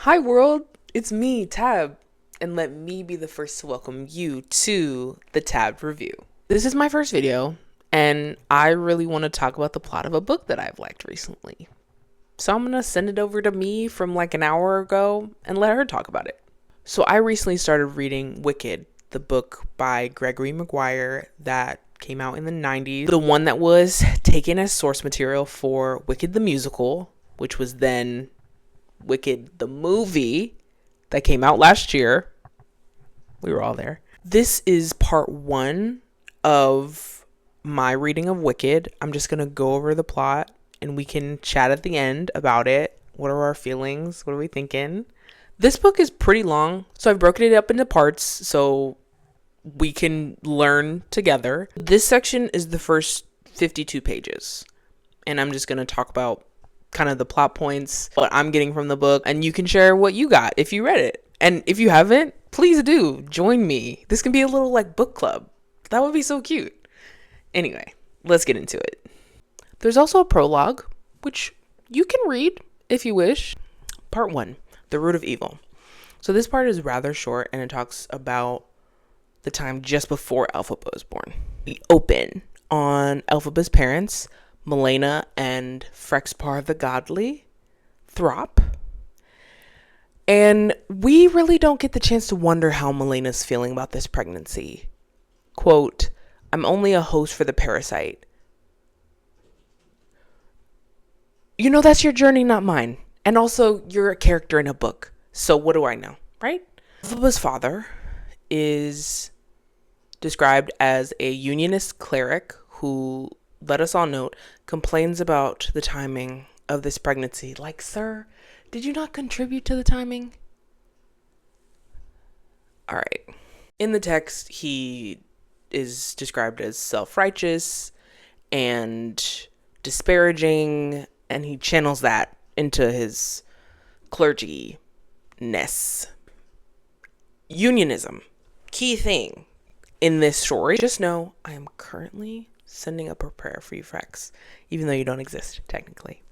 Hi world, it's me, Tab, and let me be the first to welcome you to the Tab Review. This is my first video, and I really want to talk about the plot of a book that I've liked recently. So I'm gonna send it over to me from like an hour ago and let her talk about it. So I recently started reading Wicked, the book by Gregory Maguire that came out in the 90s. The one that was taken as source material for Wicked the Musical, which was then Wicked the movie that came out last year. We were all there. This is part one of my reading of Wicked. I'm just going to go over the plot and we can chat at the end about it. What are our feelings? What are we thinking? This book is pretty long, so I've broken it up into parts so we can learn together. This section is the first 52 pages, and I'm just going to talk about kind of the plot points, what I'm getting from the book, and you can share what you got if you read it. And if you haven't, please do join me. This can be a little like book club. That would be so cute. Anyway, let's get into it. There's also a prologue, which you can read if you wish. Part 1, The Root of Evil. So this part is rather short, and it talks about the time just before Elphaba was born. We open on Elphaba's parents, Melena and Frexpar the Godly, Throp. And we really don't get the chance to wonder how Melena's feeling about this pregnancy. Quote, "I'm only a host for the parasite. You know, that's your journey, not mine. And also, you're a character in a book. So what do I know, right?" Elphaba's father is described as a unionist cleric who, let us all note, complains about the timing of this pregnancy. Like, sir, did you not contribute to the timing? All right. In the text, he is described as self-righteous and disparaging, and he channels that into his clergy-ness. Unionism, key thing in this story. Just know I am currently sending up a prayer for you, Frex, even though you don't exist, technically.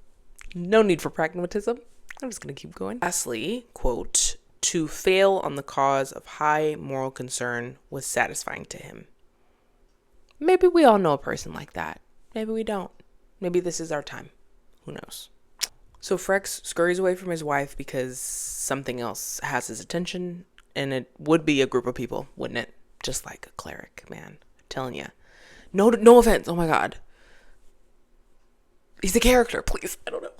No need for pragmatism. I'm just going to keep going. Lastly, quote, "To fail on the cause of high moral concern was satisfying to him." Maybe we all know a person like that. Maybe we don't. Maybe this is our time. Who knows? So Frex scurries away from his wife because something else has his attention, and it would be a group of people, wouldn't it? Just like a cleric, man. I'm telling you. No offense. Oh my God. He's a character, please. I don't know.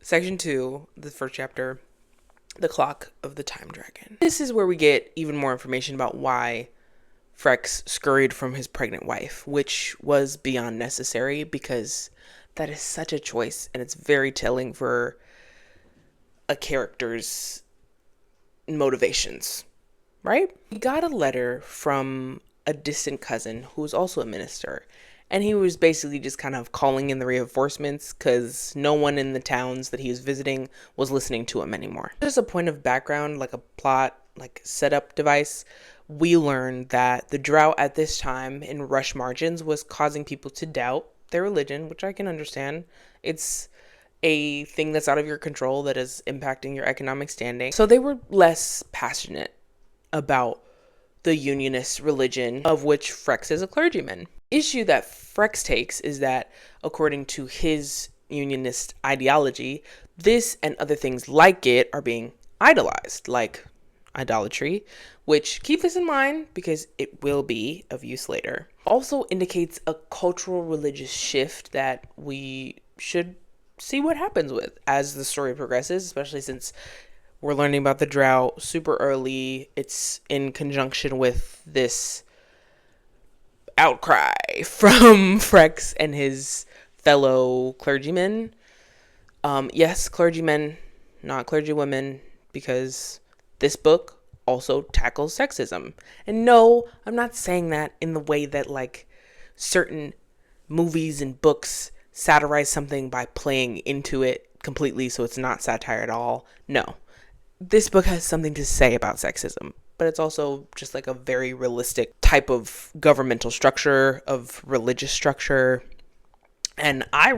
Section 2, the first chapter, The Clock of the Time Dragon. This is where we get even more information about why Frex scurried from his pregnant wife, which was beyond necessary because that is such a choice, and it's very telling for a character's motivations, right? He got a letter from a distant cousin who was also a minister, and he was basically just kind of calling in the reinforcements because no one in the towns that he was visiting was listening to him anymore. Just a point of background, like a plot, like setup device, we learned that the drought at this time in Rush Margins was causing people to doubt their religion, which I can understand. It's a thing that's out of your control that is impacting your economic standing. So they were less passionate about the unionist religion, of which Frex is a clergyman. Issue that Frex takes is that, according to his unionist ideology, this and other things like it are being idolized, like idolatry, which, keep this in mind because it will be of use later. Also indicates a cultural religious shift that we should see what happens with as the story progresses, especially since we're learning about the drought super early. It's in conjunction with this outcry from Frex and his fellow clergymen. Yes, clergymen, not clergywomen, because this book also tackles sexism. And no, I'm not saying that in the way that like certain movies and books satirize something by playing into it completely so it's not satire at all. No. This book has something to say about sexism, but it's also just like a very realistic type of governmental structure, of religious structure. And I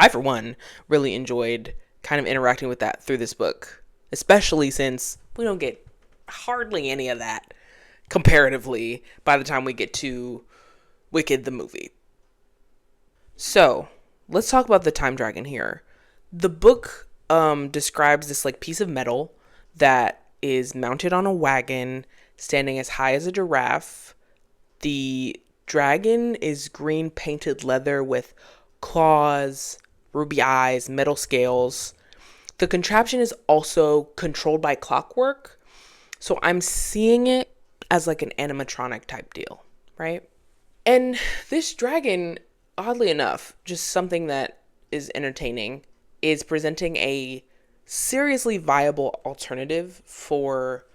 for one, really enjoyed kind of interacting with that through this book. especially since we don't get hardly any of that comparatively by the time we get to Wicked the movie. So, let's talk about the time dragon here. The book describes this like piece of metal that is mounted on a wagon standing as high as a giraffe. The dragon is green painted leather with claws, ruby eyes, metal scales. The contraption is also controlled by clockwork. So I'm seeing it as like an animatronic type deal, right? And this dragon, oddly enough, just something that is entertaining, is presenting a seriously viable alternative for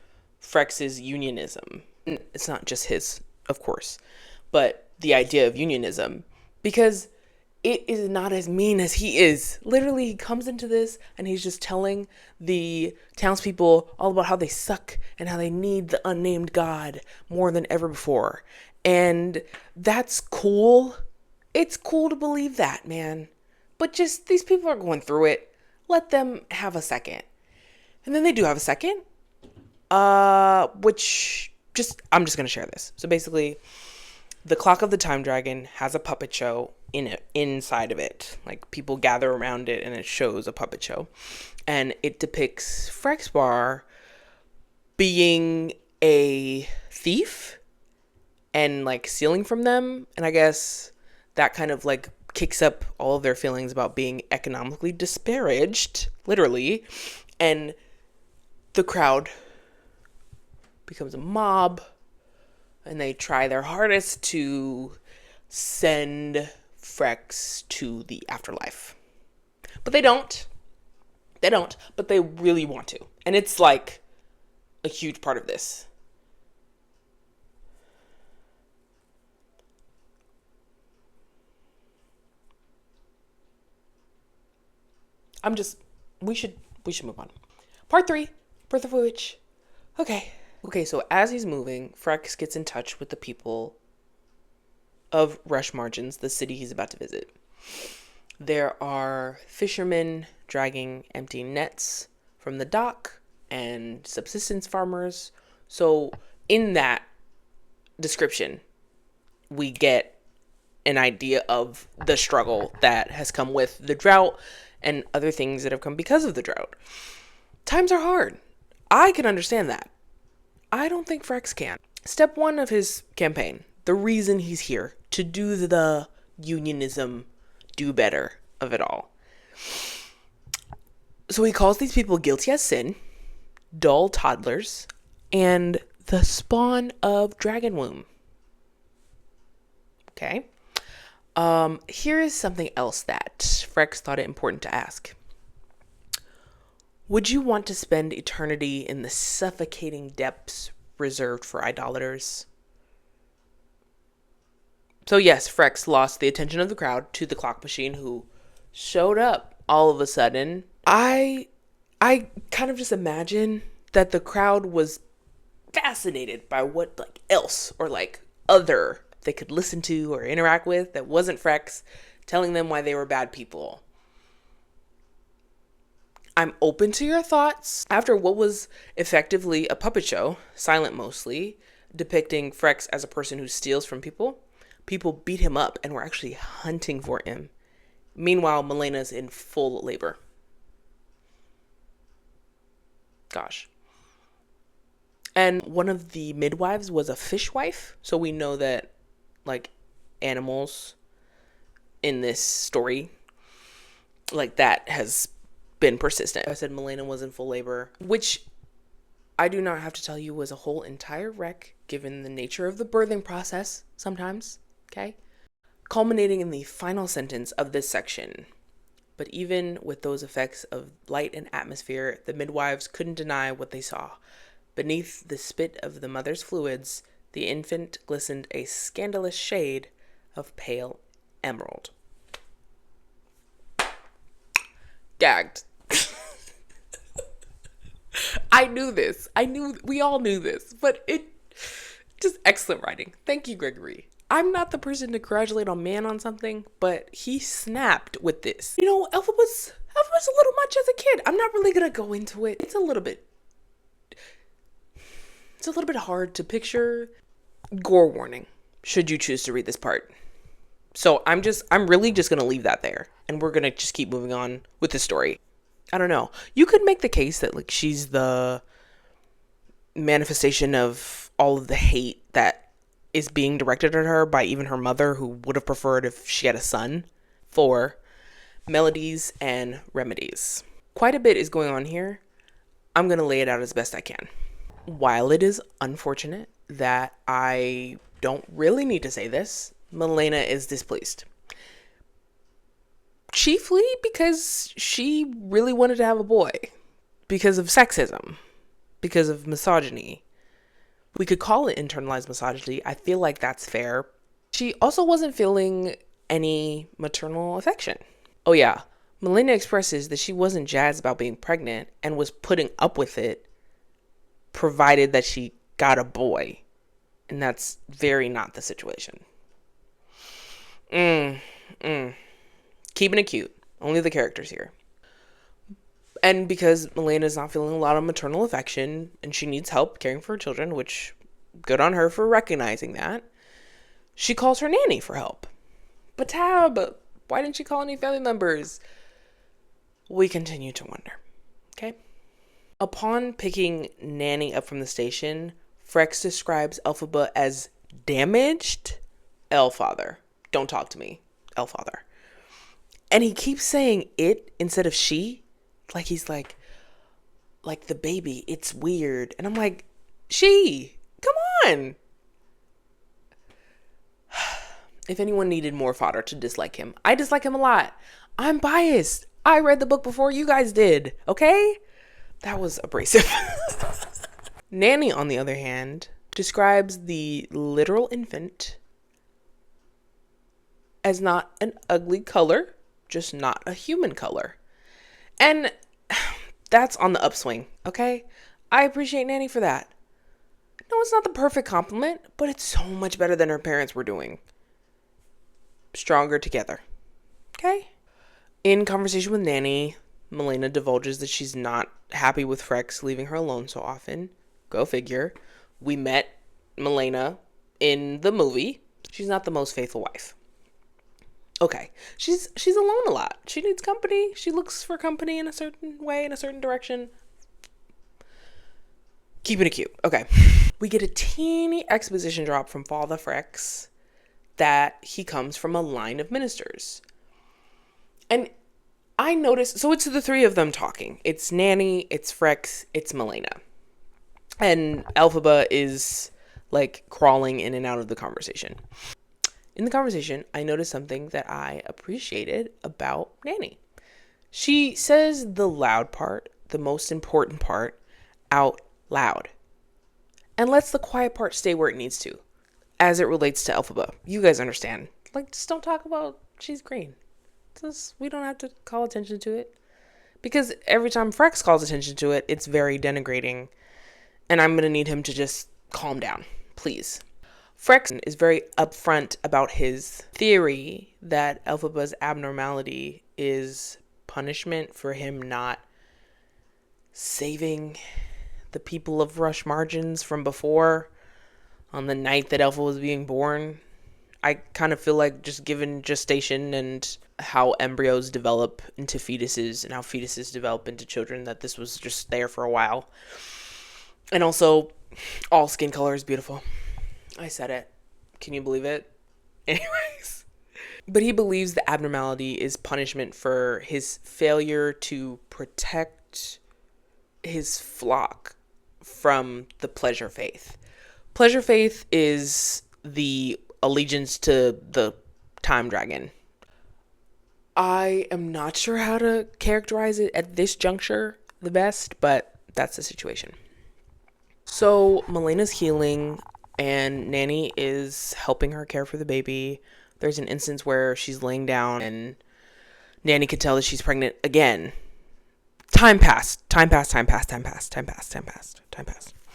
Frex's unionism. It's not just his, of course, but the idea of unionism, because it is not as mean as he is. Literally, he comes into this and he's just telling the townspeople all about how they suck and how they need the unnamed god more than ever before. And that's cool. It's cool to believe that, man. But just, these people are going through it. Let them have a second. And then they do have a second. Which, I'm just going to share this. So basically, the Clock of the Time Dragon has a puppet show inside of it. Like, people gather around it and it shows a puppet show. And it depicts Frexbar being a thief and like stealing from them. And I guess that kind of like kicks up all of their feelings about being economically disparaged, literally. And the crowd becomes a mob and they try their hardest to send Frex to the afterlife. But they don't. They don't, but they really want to. And it's like a huge part of this. We should move on. Part 3, Birth of a Witch. Okay, so as he's moving, Frex gets in touch with the people of Rush Margins, the city he's about to visit. There are fishermen dragging empty nets from the dock and subsistence farmers. So in that description, we get an idea of the struggle that has come with the drought and other things that have come because of the drought. Times are hard. I can understand that. I don't think Frex can. Step 1 of his campaign, the reason he's here, to do the unionism, do better of it all. So he calls these people guilty as sin, dull toddlers, and the spawn of dragon womb. Okay. Here is something else that Frex thought it important to ask. Would you want to spend eternity in the suffocating depths reserved for idolaters? So yes, Frex lost the attention of the crowd to the clock machine, who showed up all of a sudden. I kind of just imagine that the crowd was fascinated by what like else or like other they could listen to or interact with that wasn't Frex telling them why they were bad people. I'm open to your thoughts. After what was effectively a puppet show, silent mostly, depicting Frex as a person who steals from people, people beat him up and were actually hunting for him. Meanwhile, Melena's in full labor. Gosh. And one of the midwives was a fishwife, so we know that like animals in this story, like that has been persistent. I said Melena was in full labor, which I do not have to tell you was a whole entire wreck given the nature of the birthing process sometimes, okay? Culminating in the final sentence of this section. But even with those effects of light and atmosphere, the midwives couldn't deny what they saw. Beneath the spit of the mother's fluids, the infant glistened a scandalous shade of pale emerald. Gagged. I knew this. We all knew this, but it just excellent writing. Thank you, Gregory. I'm not the person to congratulate a man on something, but he snapped with this. You know, Elphabet's Alpha was a little much as a kid. I'm not really gonna go into it. It's a little bit hard to picture. Gore warning, should you choose to read this part. So I'm really just gonna leave that there, and we're gonna just keep moving on with the story. I don't know. You could make the case that like she's the manifestation of all of the hate that is being directed at her by even her mother, who would have preferred if she had a son. For Melodies and Remedies. Quite a bit is going on here. I'm gonna lay it out as best I can. While it is unfortunate that I don't really need to say this, Milena is displeased. Chiefly because she really wanted to have a boy. Because of sexism. Because of misogyny. We could call it internalized misogyny. I feel like that's fair. She also wasn't feeling any maternal affection. Oh yeah, Milena expresses that she wasn't jazzed about being pregnant and was putting up with it provided that she got a boy. And that's very not the situation. Keeping it cute. Only the characters here. And because Milena's not feeling a lot of maternal affection and she needs help caring for her children, which good on her for recognizing that, she calls her nanny for help. But Tab, why didn't she call any family members? We continue to wonder. Okay? Upon picking Nanny up from the station, Frex describes Elphaba as damaged Elfather. Don't talk to me, Elfather. And he keeps saying it instead of she. Like he's like the baby, it's weird. And I'm like, she, come on. If anyone needed more fodder to dislike him, I dislike him a lot. I'm biased. I read the book before you guys did, okay? That was abrasive. Nanny, on the other hand, describes the literal infant as not an ugly color, just not a human color. And that's on the upswing, okay? I appreciate Nanny for that. No, it's not the perfect compliment, but it's so much better than her parents were doing. Stronger together. Okay? In conversation with Nanny, Milena divulges that she's not happy with Frex leaving her alone so often. Go figure. We met Milena in the movie. She's not the most faithful wife. Okay. She's alone a lot. She needs company. She looks for company in a certain way, in a certain direction. Keeping it cute. Okay. We get a teeny exposition drop from Father Frex that he comes from a line of ministers. And I noticed, so it's the three of them talking. It's Nanny, it's Frex, it's Milena. And Elphaba is like crawling in and out of the conversation. In the conversation, I noticed something that I appreciated about Nanny. She says the loud part, the most important part, out loud. And lets the quiet part stay where it needs to. As it relates to Elphaba. You guys understand. Like, just don't talk about she's green. Just, we don't have to call attention to it. Because every time Frex calls attention to it, it's very denigrating. And I'm going to need him to just calm down. Please. Frex is very upfront about his theory that Elphaba's abnormality is punishment for him not saving the people of Rush Margins from before on the night that Elpha was being born. I kind of feel like just given gestation and how embryos develop into fetuses and how fetuses develop into children, that this was just there for a while. And also, all skin color is beautiful. I said it. Can you believe it? Anyways. But he believes the abnormality is punishment for his failure to protect his flock from the pleasure faith. Pleasure faith is the allegiance to the time dragon. I am not sure how to characterize it at this juncture the best, but that's the situation. So Milena's healing and Nanny is helping her care for the baby. There's an instance where she's laying down and Nanny could tell that she's pregnant again. Time passed. I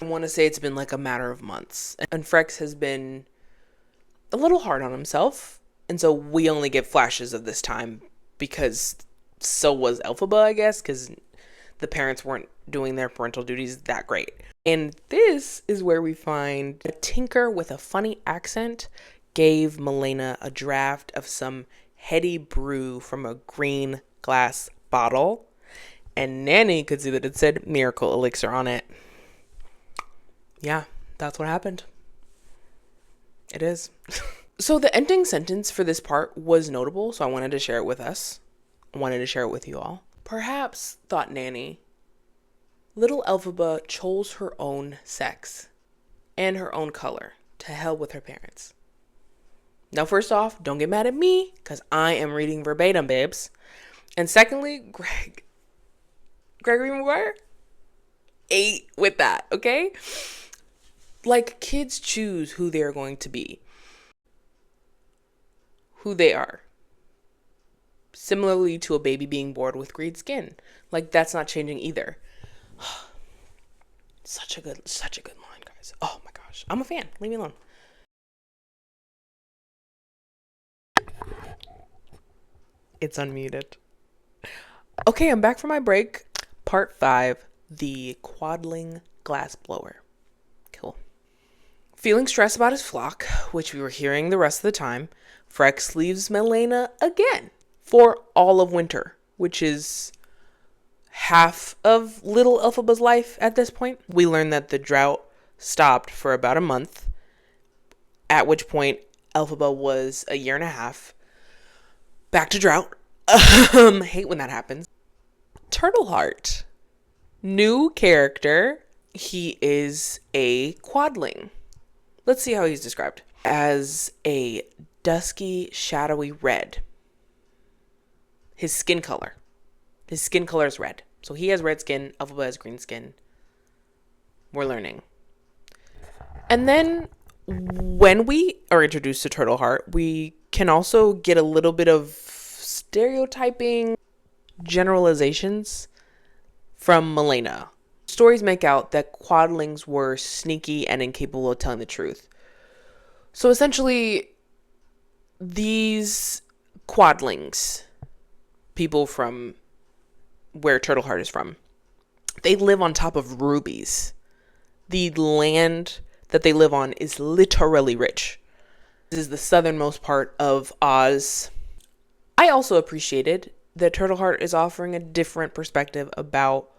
want to say it's been like a matter of months. And Frex has been a little hard on himself. And so we only get flashes of this time because So was Elphaba, I guess, because the parents weren't doing their parental duties that great. And this is where we find a tinker with a funny accent gave Milena a draft of some heady brew from a green glass bottle, and Nanny could see that it said miracle elixir on it. Yeah, that's what happened. It is. So the ending sentence for this part was notable, so I wanted to share it with us. I wanted to share it with you all. Perhaps, thought Nanny, little Elphaba chose her own sex and her own color. To hell with her parents. Now, first off, don't get mad at me, because I am reading verbatim, babes. And secondly, Gregory Maguire ate with that, okay? Like, kids choose who they're going to be, who they are. Similarly to a baby being born with green skin. Like, that's not changing either. Such a good line, guys. Oh my gosh. I'm a fan. Leave me alone. It's unmuted. Okay, I'm back from my break. Part 5, the Quadling glassblower. Cool. Feeling stressed about his flock, which we were hearing the rest of the time, Frex leaves Milena again for all of winter, which is half of little Elphaba's life at this point. We learn that the drought stopped for about a month, at which point Elphaba was a year and a half. Back to drought. Hate when that happens. Turtleheart. New character. He is a quadling. Let's see how he's described. As a dusky, shadowy red. His skin color. His skin color is red. So he has red skin. Elphaba has green skin. We're learning. And then when we are introduced to Turtleheart, we can also get a little bit of stereotyping generalizations from Milena. Stories make out that quadlings were sneaky and incapable of telling the truth. So essentially, these quadlings, people from where Turtleheart is from, they live on top of rubies. The land that they live on is literally rich. This is the southernmost part of Oz. I also appreciated that Turtleheart is offering a different perspective about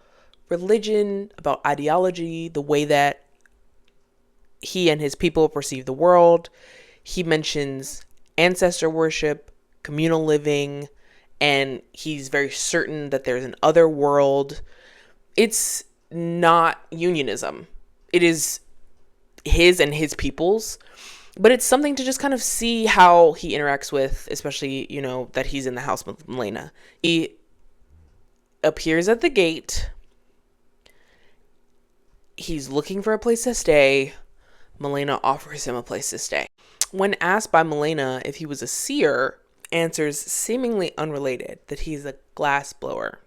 religion, about ideology, the way that he and his people perceive the world. He mentions ancestor worship, communal living, and he's very certain that there's an other world. It's not unionism. It is his and his people's, but it's something to just kind of see how he interacts with, especially, you know, that he's in the house with Milena. He appears at the gate. He's looking for a place to stay. Milena offers him a place to stay. When asked by Milena if he was a seer, answers seemingly unrelated, that he's a glass blower.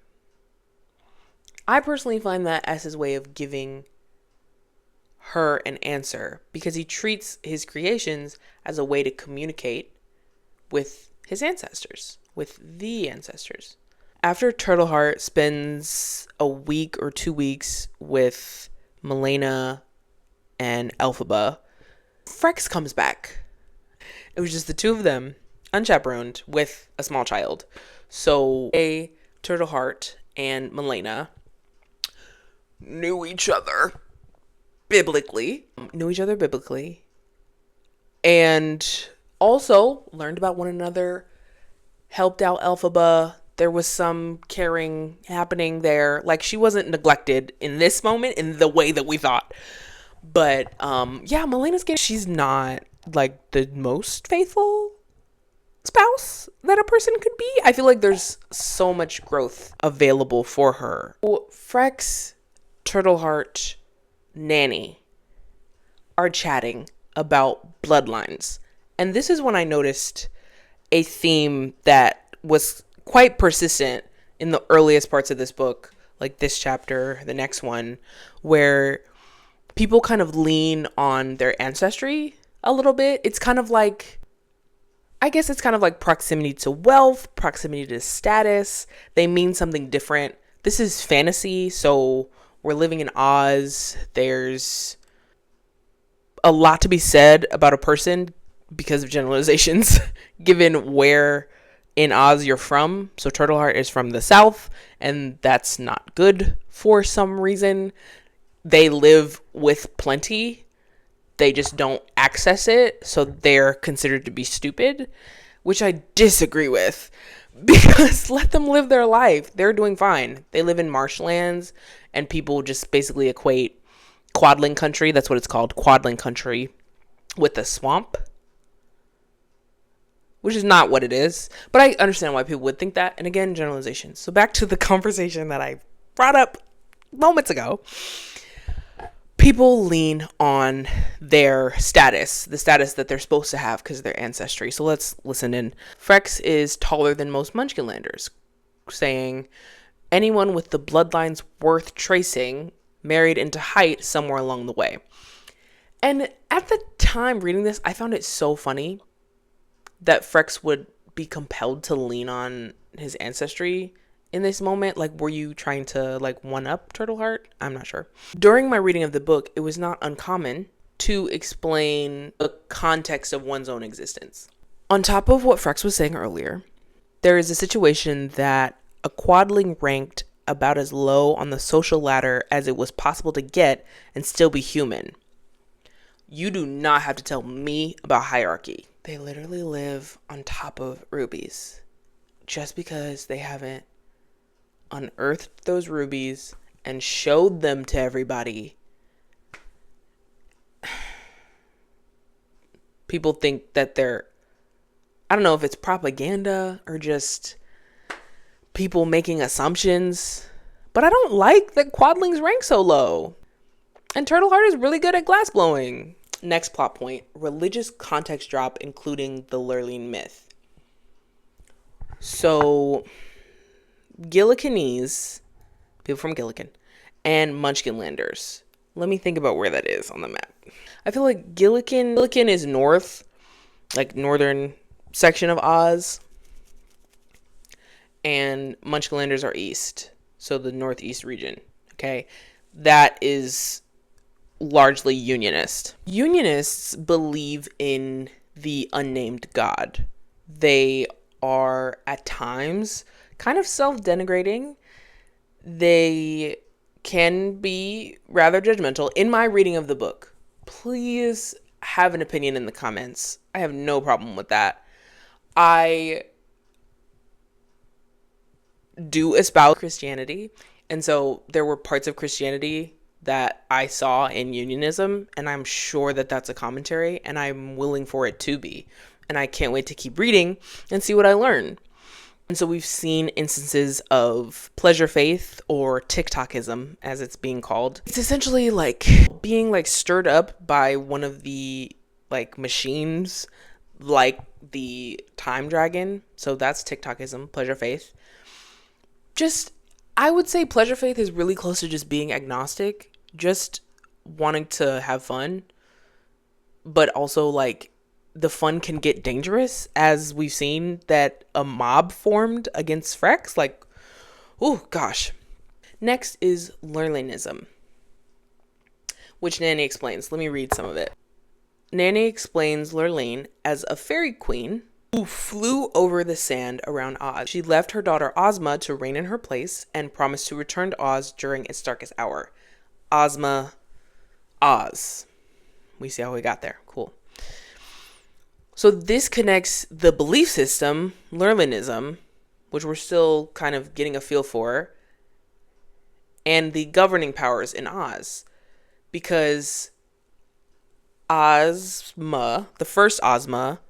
I personally find that as his way of giving her an answer, because he treats his creations as a way to communicate with his ancestors, with the ancestors. After Turtleheart spends a week or 2 weeks with Milena and Elphaba, Frex comes back. It was just the two of them, unchaperoned, with a small child. So Turtleheart and Milena knew each other biblically, and also learned about one another, helped out Elphaba. There was some caring happening there. Like, she wasn't neglected in this moment in the way that we thought. But yeah, Milena's getting, she's not like the most faithful spouse that a person could be. I feel like there's so much growth available for her. Frex, Turtleheart, Nanny are chatting about bloodlines. And this is when I noticed a theme that was quite persistent in the earliest parts of this book, like this chapter, the next one, where people kind of lean on their ancestry a little bit. It's kind of like I guess it's kind of like proximity to wealth, proximity to status. They mean something different. This is fantasy, so we're living in Oz. There's a lot to be said about a person because of generalizations, given where in Oz you're from. So Turtleheart is from the South, and that's not good for some reason. They live with plenty. They just don't access it, so they're considered to be stupid, which I disagree with, because let them live their life. They're doing fine. They live in marshlands, and people just basically equate Quadling country, that's what it's called, Quadling country, with a swamp, which is not what it is. But I understand why people would think that. And again, generalizations. So back to the conversation that I brought up moments ago. People lean on their status, the status that they're supposed to have because of their ancestry. So let's listen in. Frex is taller than most Munchkinlanders, saying, anyone with the bloodlines worth tracing married into height somewhere along the way. And at the time reading this, I found it so funny that Frex would be compelled to lean on his ancestry in this moment. Like, were you trying to like one up Turtleheart? I'm not sure. During my reading of the book, it was not uncommon to explain the context of one's own existence. On top of what Frex was saying earlier, there is a situation that a Quadling ranked about as low on the social ladder as it was possible to get and still be human. You do not have to tell me about hierarchy. They literally live on top of rubies. Just because they haven't unearthed those rubies and showed them to everybody, people think that they're, I don't know if it's propaganda or just people making assumptions, but I don't like that Quadlings rank so low. And Turtleheart is really good at glass blowing. Next plot point, religious context drop, including the Lurleen myth. So, Gillikinese, people from Gillikin, and Munchkinlanders. Let me think about where that is on the map. I feel like Gillikin is north, like northern section of Oz, and Munchkinlanders are east, so the northeast region, okay? That is largely unionist. Unionists believe in the unnamed god. They are at times kind of self-denigrating. They can be rather judgmental. In my reading of the book, please have an opinion in the comments. I have no problem with that. I do espouse Christianity, and so there were parts of Christianity that I saw in unionism, and I'm sure that that's a commentary, and I'm willing for it to be. And I can't wait to keep reading and see what I learn. And so we've seen instances of pleasure faith, or TikTokism as it's being called. It's essentially like being like stirred up by one of the like machines, like the time dragon. So that's TikTokism, pleasure faith. Just, I would say pleasure faith is really close to just being agnostic, just wanting to have fun, but also like the fun can get dangerous, as we've seen that a mob formed against Frex. Like, oh gosh. Next is Lurleenism, which Nanny explains. Let me read some of it. Nanny explains Lurleen as a fairy queen who flew over the sand around Oz. She left her daughter Ozma to reign in her place and promised to return to Oz during its darkest hour. Ozma, Oz. We see how we got there. Cool. So this connects the belief system, Lurleenism, which we're still kind of getting a feel for, and the governing powers in Oz. Because Ozma, the first Ozma,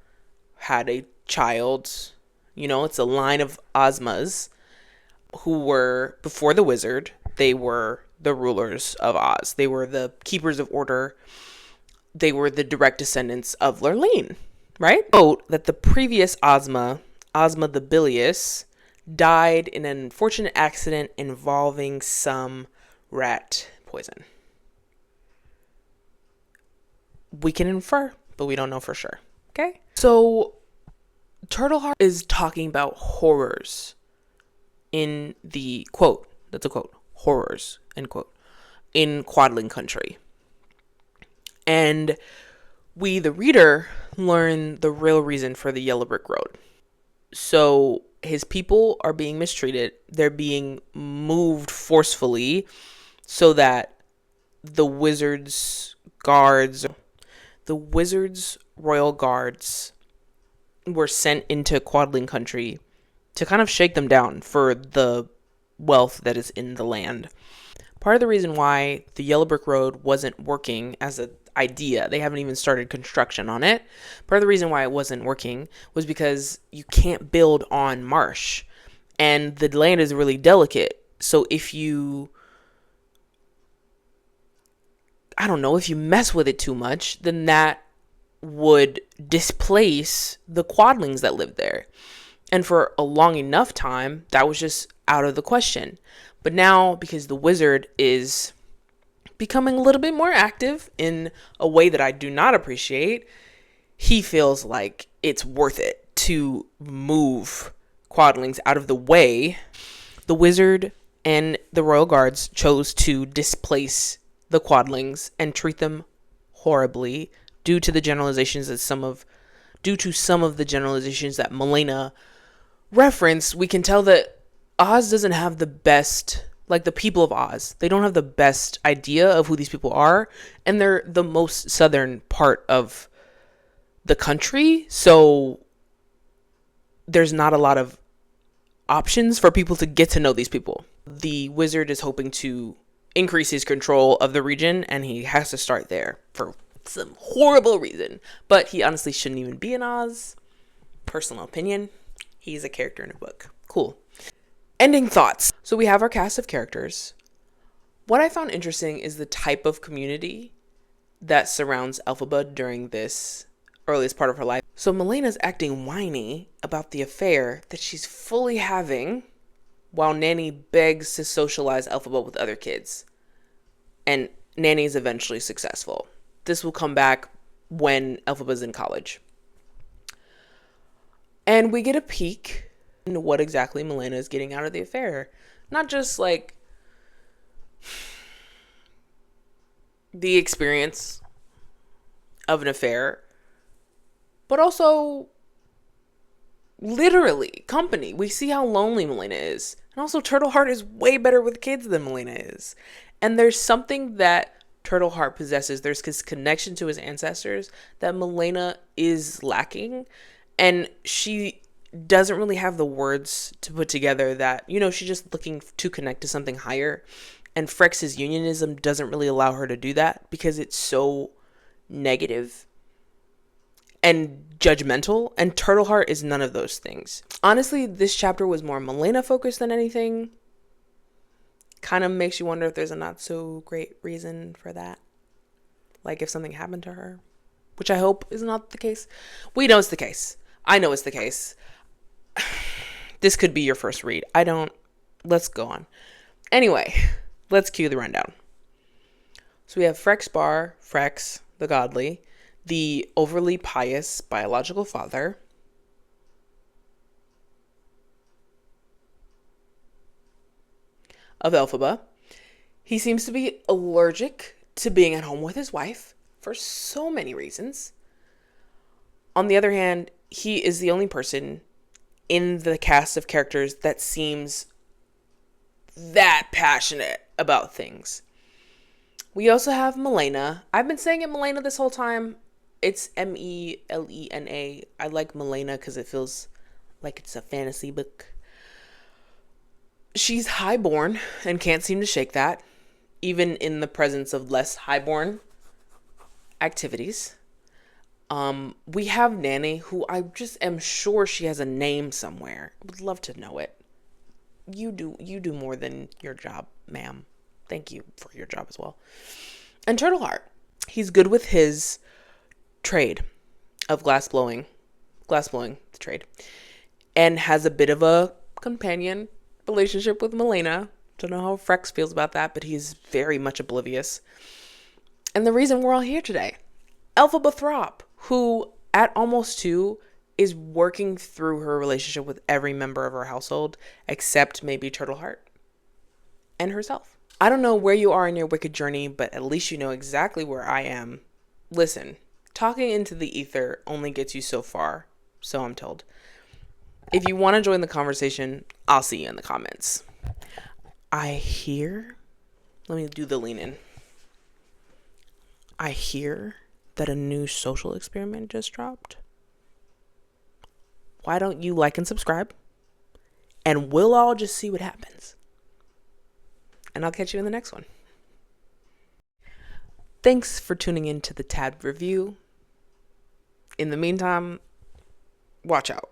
had a child. You know, it's a line of Ozmas who were, before the wizard, they were the rulers of Oz. They were the keepers of order. They were the direct descendants of Lurleen, right? Note that the previous Ozma, Ozma the Bilious, died in an unfortunate accident involving some rat poison. We can infer, but we don't know for sure. Okay? So Turtleheart is talking about horrors in the quote, that's a quote, horrors, end quote, in Quadling country. And we, the reader, learn the real reason for the yellow brick road. So his people are being mistreated. They're being moved forcefully so that the wizard's royal guards were sent into Quadling country to kind of shake them down for the wealth that is in the land. Part of the reason why the yellow brick road wasn't working as an idea, they haven't even started construction on it. Part of the reason why it wasn't working was because you can't build on marsh, and the land is really delicate. So if you mess with it too much, then that would displace the Quadlings that lived there. And for a long enough time, that was just out of the question. But now, because the wizard is becoming a little bit more active in a way that I do not appreciate, he feels like it's worth it to move Quadlings out of the way. The wizard and the royal guards chose to displace the Quadlings and treat them horribly due to some of the generalizations that Melena referenced. We can tell that Oz doesn't have the best, like the people of Oz, they don't have the best idea of who these people are, and they're the most southern part of the country, so there's not a lot of options for people to get to know these people. The wizard is hoping to increase his control of the region, and he has to start there for some horrible reason, but he honestly shouldn't even be in Oz. Personal opinion, he's a character in a book. Cool. Ending thoughts. So we have our cast of characters. What I found interesting is the type of community that surrounds Elphaba during this earliest part of her life. So Melena's acting whiny about the affair that she's fully having, while Nanny begs to socialize Elphaba with other kids. And Nanny is eventually successful. This will come back when Elphaba's in college. And we get a peek into what exactly Melena is getting out of the affair. Not just like the experience of an affair, but also literally company. We see how lonely Melena is. And also Turtleheart is way better with kids than Melena is. And there's something that Turtleheart possesses. There's his connection to his ancestors that Melena is lacking. And she doesn't really have the words to put together that, she's just looking to connect to something higher. And Frex's unionism doesn't really allow her to do that because it's so negative and judgmental. And Turtleheart is none of those things. Honestly, this chapter was more Melena focused than anything. Kind of makes you wonder if there's a not so great reason for that. Like if something happened to her, which I hope is not the case. We know it's the case. I know it's the case. This could be your first read. Let's go on. Anyway, let's cue the rundown. So we have Frex the godly, the overly pious biological father, of Elphaba. He seems to be allergic to being at home with his wife for so many reasons. On the other hand, he is the only person in the cast of characters that seems that passionate about things. We also have Melena. I've been saying it Melena this whole time. It's Melena. I like Melena because it feels like it's a fantasy book. She's highborn and can't seem to shake that, even in the presence of less highborn activities. We have Nanny, who I just am sure she has a name somewhere. I would love to know it. You do more than your job, ma'am. Thank you for your job as well. And Turtleheart, he's good with his trade of glass blowing the trade, and has a bit of a companion relationship with Melena. Don't know how Frex feels about that, but he's very much oblivious. And the reason we're all here today, Elphaba Throp, who at almost 2 is working through her relationship with every member of her household, except maybe Turtleheart and herself. I don't know where you are in your Wicked journey, but at least you know exactly where I am. Listen, talking into the ether only gets you so far, so I'm told. If you want to join the conversation, I'll see you in the comments. I hear, let me do the lean in. I hear that a new social experiment just dropped. Why don't you like and subscribe? And we'll all just see what happens. And I'll catch you in the next one. Thanks for tuning in to the Tabbed Review. In the meantime, watch out.